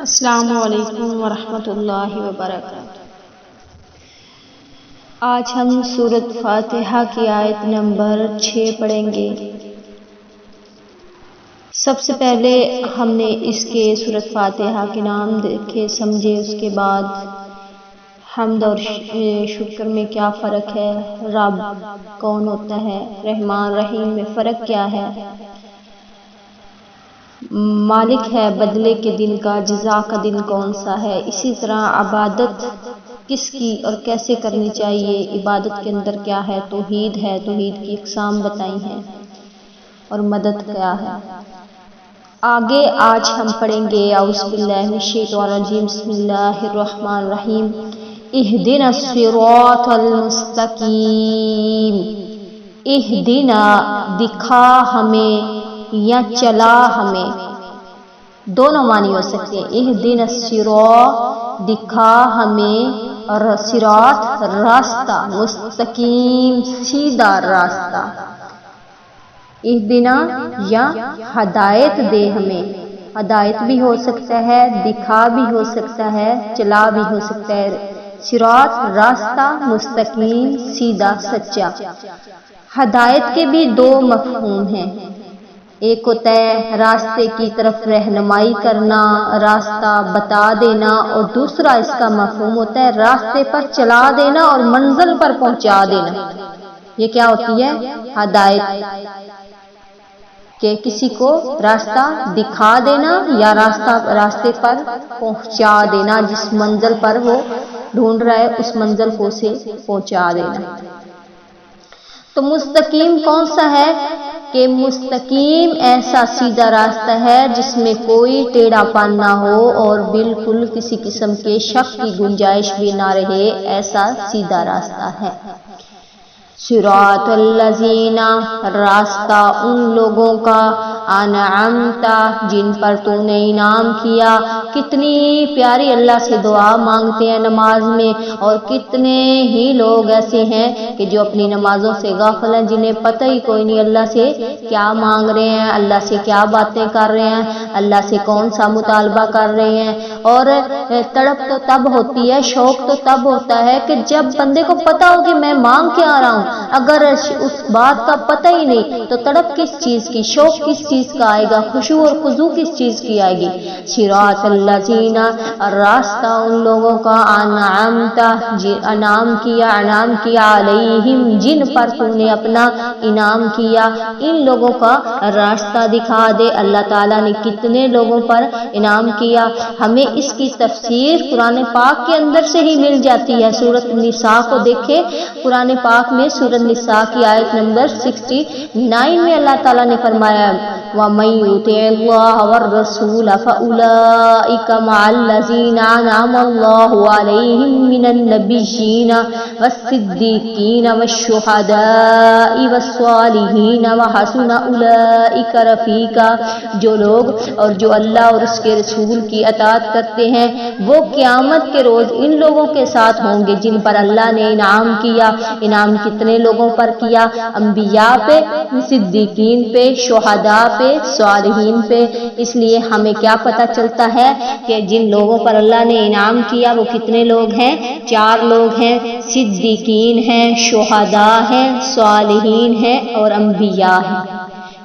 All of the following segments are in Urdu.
السلام علیکم ورحمۃ اللہ وبرکاتہ۔ آج ہم سورۃ فاتحہ کی آیت نمبر 6 پڑھیں گے۔ سب سے پہلے ہم نے اس کے سورۃ فاتحہ کے نام دیکھے سمجھے، اس کے بعد حمد اور شکر میں کیا فرق ہے، رب کون ہوتا ہے، رحمان رحیم میں فرق کیا ہے، مالک ہے بدلے کے دن کا، جزا کا دن کون سا ہے، اسی طرح عبادت کس کی اور کیسے کرنی چاہیے، عبادت کے اندر کیا ہے، توحید ہے، توحید کی اقسام بتائی ہیں اور مدد کیا ہے۔ آگے آج ہم پڑھیں گے اعوذ باللہ من الشیطان الرجیم، بسم اللہ الرحمن الرحیم، اہدنا الصراط المستقیم۔ اہدنا دکھا ہمیں یا چلا ہمیں، دونوں معنی ہو سکتے ہیں۔ اہدنا الصراط دکھا ہمیں، اور صراط راستہ، مستقیم سیدھا راستہ۔ اہدنا یا ہدایت دے ہمیں، ہدایت بھی ہو سکتا ہے، دکھا بھی ہو سکتا ہے، چلا بھی ہو سکتا ہے۔ صراط راستہ، مستقیم سیدھا سچا۔ ہدایت کے بھی دو مفہوم ہیں، ایک ہوتا ہے راستے کی طرف رہنمائی کرنا، راستہ بتا دینا، اور دوسرا اس کا مفہوم ہوتا ہے راستے پر چلا دینا اور منزل پر پہنچا دینا۔ یہ کیا ہوتی ہے؟ ہدایت، کہ کسی کو راستہ دکھا دینا یا راستے پر پہنچا دینا، جس منزل پر وہ ڈھونڈ رہا ہے اس منزل کو اسے پہنچا دینا۔ تو مستقیم کون سا ہے؟ کہ مستقیم ایسا سیدھا راستہ ہے جس میں کوئی ٹیڑھا پن نہ ہو اور بالکل کسی قسم کے شک کی گنجائش بھی نہ رہے، ایسا سیدھا راستہ ہے۔ صراط الذین راستہ ان لوگوں کا، انعمت جن پر تو نے انعام کیا۔ کتنی پیاری اللہ سے دعا مانگتے ہیں نماز میں، اور کتنے ہی لوگ ایسے ہیں کہ جو اپنی نمازوں سے غافل ہیں، جنہیں پتہ ہی کوئی نہیں اللہ سے کیا مانگ رہے ہیں، اللہ سے کیا باتیں کر رہے ہیں، اللہ سے کون سا مطالبہ کر رہے ہیں۔ اور تڑپ تو تب ہوتی ہے، شوق تو تب ہوتا ہے کہ جب بندے کو پتہ ہو کہ میں مانگ کے آ رہا ہوں۔ اگر اس بات کا پتہ ہی نہیں تو تڑپ کس چیز کی، شوق کس چیز کا آئے گا، خشوع اور خضوع کس چیز کی آئے گی۔ صراط الذین راستہ ان لوگوں کا، انعمت انعام کیا علیہم جن پر تو نے اپنا انعام کیا، ان لوگوں کا راستہ دکھا دے۔ اللہ تعالیٰ نے کتنے لوگوں پر انعام کیا، ہمیں اس کی تفسیر قرآن پاک کے اندر سے ہی مل جاتی ہے۔ سورۃ النساء کو دیکھیں، قرآن پاک میں سورۃ النساء کی آیت نمبر 69 میں اللہ تعالیٰ نے فرمایا وَمَن يُطِعِ اللَّهَ وَالرَّسُولَ فَأُولَٰئِكَ مَعَ الَّذِينَ أَنْعَمَ اللَّهُ عَلَيْهِم مِّنَ النَّبِيِّينَ وَالصِّدِّيقِينَ وَالشُّهَدَاءِ وَالصَّالِحِينَ وَحَسُنَ أُولَٰئِكَ رَفِيقًا۔ جو لوگ اور جو اللہ اور اس کے رسول کی اطاعت کرتے ہیں وہ قیامت کے روز ان لوگوں کے ساتھ ہوں گے جن پر اللہ نے انعام کیا۔ انعام کتنے لوگوں پر کیا؟ انبیاء پہ، صدیقین پہ، شہداء پہ، صالحین پہ۔ اس لیے ہمیں کیا پتہ چلتا ہے کہ جن لوگوں پر اللہ نے انعام کیا وہ کتنے لوگ ہیں؟ 4 لوگ ہیں، صدیقین ہیں، شہداء ہیں، صالحین ہیں اور انبیاء ہیں۔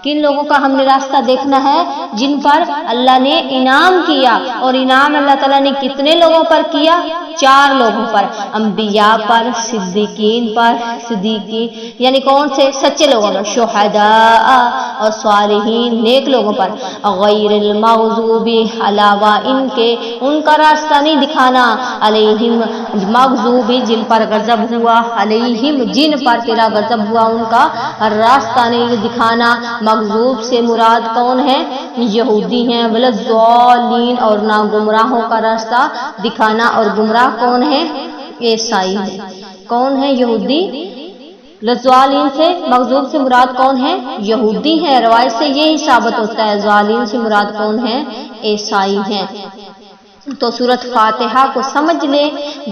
کن لوگوں کا ہم نے راستہ دیکھنا ہے؟ جن پر اللہ نے انعام کیا، اور انعام اللہ تعالیٰ نے کتنے لوگوں پر کیا؟ 4 لوگوں پر، انبیاء پر، صدیقین پر، صدیقین یعنی کون سے؟ سچے لوگوں پر، شہداء اور صالحین نیک لوگوں پر۔ غیر المغضوب علاوہ ان کے، ان کا راستہ نہیں دکھانا، علیہم مغضوب جن پر غضب ہوا، علیہم جن پر تیرا غضب ہوا ان کا راستہ نہیں دکھانا۔ مغضوب سے مراد کون ہے؟ یہودی ہیں، والضالین اور نہ گمراہوں کا راستہ دکھانا، اور گمراہ کون ہے؟ عیسائی ہے۔ کون ہے؟ یہودی۔ ضالین سے، مغضوب سے مراد کون ہے؟ یہودی ہیں، روایت سے یہی ثابت ہوتا ہے۔ ضالین سے مراد کون ہے؟ عیسائی ہیں۔ تو سورۃ فاتحہ کو سمجھ لے،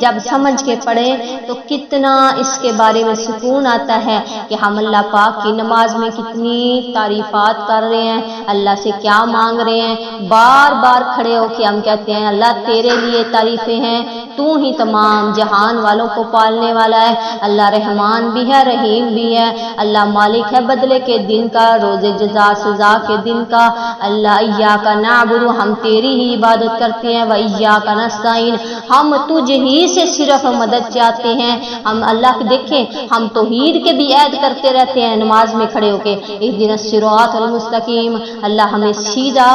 جب سمجھ کے پڑھے تو کتنا اس کے بارے میں سکون آتا ہے کہ ہم اللہ پاک کی نماز میں کتنی تعریفات کر رہے ہیں، اللہ سے کیا مانگ رہے ہیں، بار بار کھڑے ہو کے ہم کہتے ہیں اللہ تیرے لیے تعریفیں ہیں، تو ہی تمام جہان والوں کو پالنے والا ہے، اللہ رحمان بھی ہے، رحیم بھی ہے، اللہ مالک ہے بدلے کے دن کا، روز جزا سزا کے دن کا، اللہ ایاک نعبد، ہم تیری ہی عبادت کرتے ہیں، وَإِيَّاكَ نَسْتَعِينُ، ہم تجھ ہی سے صرف مدد چاہتے ہیں، ہم اللہ کے دیکھیں ہم توحید کے بھی عہد کرتے رہتے ہیں نماز میں کھڑے ہو کے، اهدنا الصراط المستقیم، اللہ ہمیں سیدھا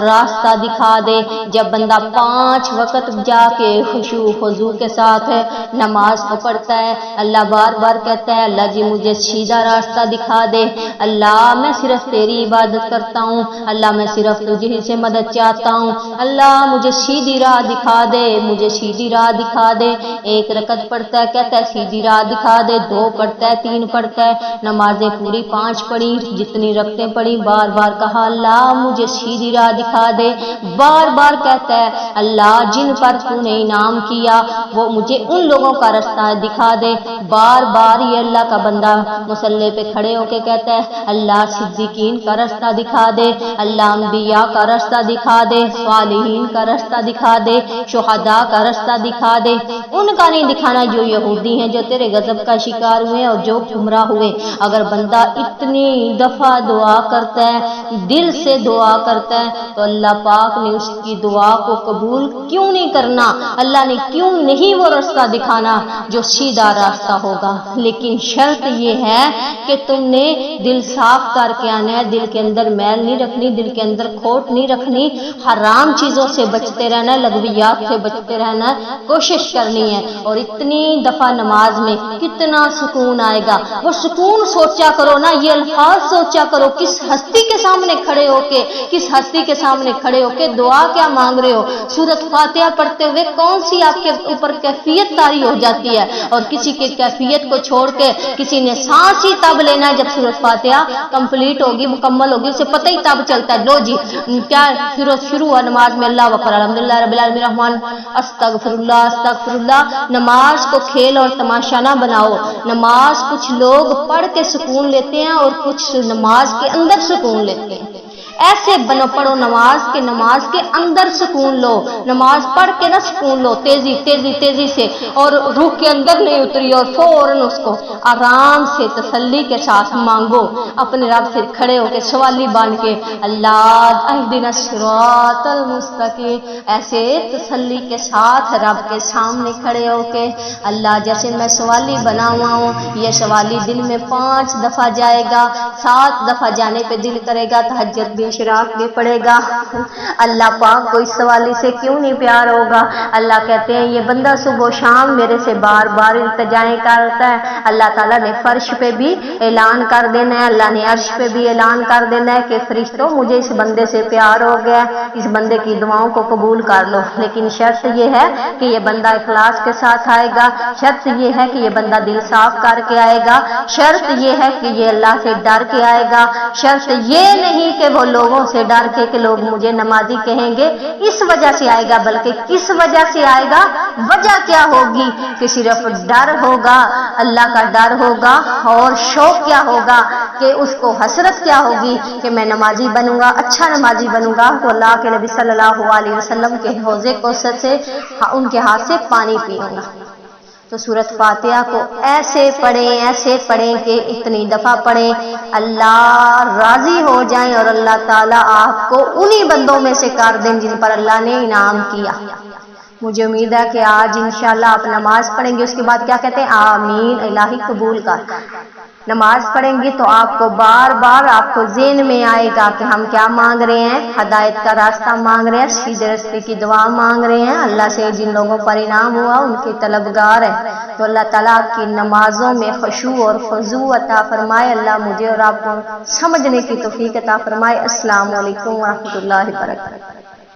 راستہ دکھا دے۔ جب بندہ 5 وقت جا کے خشوع خضوع کے ساتھ نماز کو پڑھتا ہے، اللہ بار بار کہتا ہے اللہ جی مجھے سیدھا راستہ دکھا دے، اللہ میں صرف تیری عبادت کرتا ہوں، اللہ میں صرف تجھ ہی سے مدد چاہتا ہوں، اللہ مجھے سیدھی راہ دکھا دے، مجھے سیدھی راہ دکھا دے۔ 1 رکعت پڑھتا ہے کہتا ہے سیدھی راہ دکھا دے، 2 پڑھتا ہے، 3 پڑھتا ہے، نمازیں پوری 5 پڑھی، جتنی رکعتیں پڑھی، بار بار کہا اللہ مجھے سیدھی راہ دکھا دے، بار بار کہتا ہے اللہ جن پر تو نے انعام کیا وہ مجھے ان لوگوں کا راستہ دکھا دے، بار بار یہ اللہ کا بندہ مصلی پہ کھڑے ہو کے کہتا ہے اللہ صدیقین کا راستہ دکھا دے، اللہ انبیاء کا راستہ دکھا دے، صالحین کا راستہ دکھا دے، شہداء کا راستہ دکھا دے، ان کا نہیں دکھانا جو یہودی ہیں، جو تیرے غضب کا شکار ہوئے اور جو گمراہ ہوئے۔ اگر بندہ اتنی دفعہ دعا کرتا ہے، دل سے دعا کرتا ہے، تو اللہ پاک نے اس کی دعا کو قبول کیوں نہیں کرنا، اللہ نے کیوں نہیں وہ راستہ دکھانا جو سیدھا راستہ ہوگا۔ لیکن شرط یہ ہے کہ تم نے دل صاف کر کے آنا ہے، دل کے اندر میل نہیں رکھنی، دل کے اندر کھوٹ نہیں رکھنی، حرام چیزوں سے بچتے رہنا ہے، لغویات سے بچتے رہنا ہے، کوشش کرنی ہے۔ اور اتنی دفعہ نماز میں کتنا سکون آئے گا، وہ سکون سوچا کرو نا، یہ الفاظ سوچا کرو، کس ہستی کے سامنے کھڑے ہو کے، کس ہستی کے سامنے کھڑے ہو کے دعا کیا مانگ رہے ہو۔ سورۃ فاتحہ پڑھتے ہوئے کون سی آپ کے اوپر کیفیت طاری ہو جاتی ہے، اور کسی کے کیفیت کو چھوڑ کے کسی نے سانس ہی تب لینا ہے جب سورۃ فاتحہ کمپلیٹ ہوگی، مکمل ہوگی، اسے پتہ ہی تب چلتا ہے لو جی کیا شروع ہوا نماز میں اللہ اکبر الحمدللہ رب العالمین الرحمن استغفر اللہ۔ نماز کو کھیل اور تماشا نہ بناؤ، نماز کچھ لوگ پڑھ کے سکون لیتے ہیں اور کچھ نماز کے اندر سکون لیتے ہیں، ایسے پڑھو نماز کے اندر سکون لو، نماز پڑھ کے نہ سکون لو تیزی سے اور روح کے اندر نہیں اتری اور فوراً اس کو آرام سے تسلی کے ساتھ مانگو، اپنے رب سے کھڑے ہو کے سوالی بن کے اللہ اہدنا الصراط المستقیم، ایسے تسلی کے ساتھ رب کے سامنے کھڑے ہو کے اللہ جیسے میں سوالی بنا ہوا ہوں، یہ سوالی دن میں 5 دفعہ جائے گا، 7 دفعہ جانے پہ دل کرے گا، تہجد بھی اشراق بھی پڑے گا، اللہ پاک کو اس سوالی سے کیوں نہیں پیار ہوگا۔ اللہ کہتے ہیں یہ بندہ صبح و شام میرے سے بار بار التجائیں کرتا ہے، اللہ تعالیٰ نے فرش پہ بھی اعلان کر دینا ہے، اللہ نے عرش پہ بھی اعلان کر دینا ہے کہ فرشتوں مجھے اس بندے سے پیار ہو گیا، اس بندے کی دعاؤں کو قبول کر لو۔ لیکن شرط یہ ہے کہ یہ بندہ اخلاص کے ساتھ آئے گا، شرط یہ ہے کہ یہ بندہ دل صاف کر کے آئے گا، شرط یہ ہے کہ یہ اللہ سے ڈر کے آئے گا، شرط یہ نہیں کہ وہ لوگوں سے ڈر کے کہ لوگ مجھے نمازی کہیں گے اس وجہ سے آئے گا، بلکہ کس وجہ سے آئے گا، وجہ کیا ہوگی کہ صرف ڈر ہوگا، اللہ کا ڈر ہوگا، اور شوق کیا ہوگا کہ اس کو حسرت کیا ہوگی کہ میں نمازی بنوں گا، اچھا نمازی بنوں گا تو اللہ کے نبی صلی اللہ علیہ وسلم کے حوض کوثر سے ان کے ہاتھ سے پانی پیوں گا۔ تو سورۃ فاتحہ کو ایسے پڑھیں کہ اتنی دفعہ پڑھیں اللہ راضی ہو جائیں اور اللہ تعالیٰ آپ کو انہی بندوں میں سے کر دیں جن پر اللہ نے انعام کیا۔ مجھے امید ہے کہ آج انشاءاللہ آپ نماز پڑھیں گے، اس کے بعد کیا کہتے ہیں آمین الہی قبول کر۔ نماز پڑھیں گی تو آپ کو بار بار آپ کو ذہن میں آئے گا کہ ہم کیا مانگ رہے ہیں، ہدایت کا راستہ مانگ رہے ہیں، سیدھے راستے کی دعا مانگ رہے ہیں، اللہ سے جن لوگوں پر انعام ہوا ان کے طلبگار ہیں۔ تو اللہ تعالیٰ آپ کی نمازوں میں خشوع اور خضوع عطا فرمائے، اللہ مجھے اور آپ کو سمجھنے کی توفیق عطا فرمائے۔ السلام علیکم ورحمۃ اللہ وبرکاتہ۔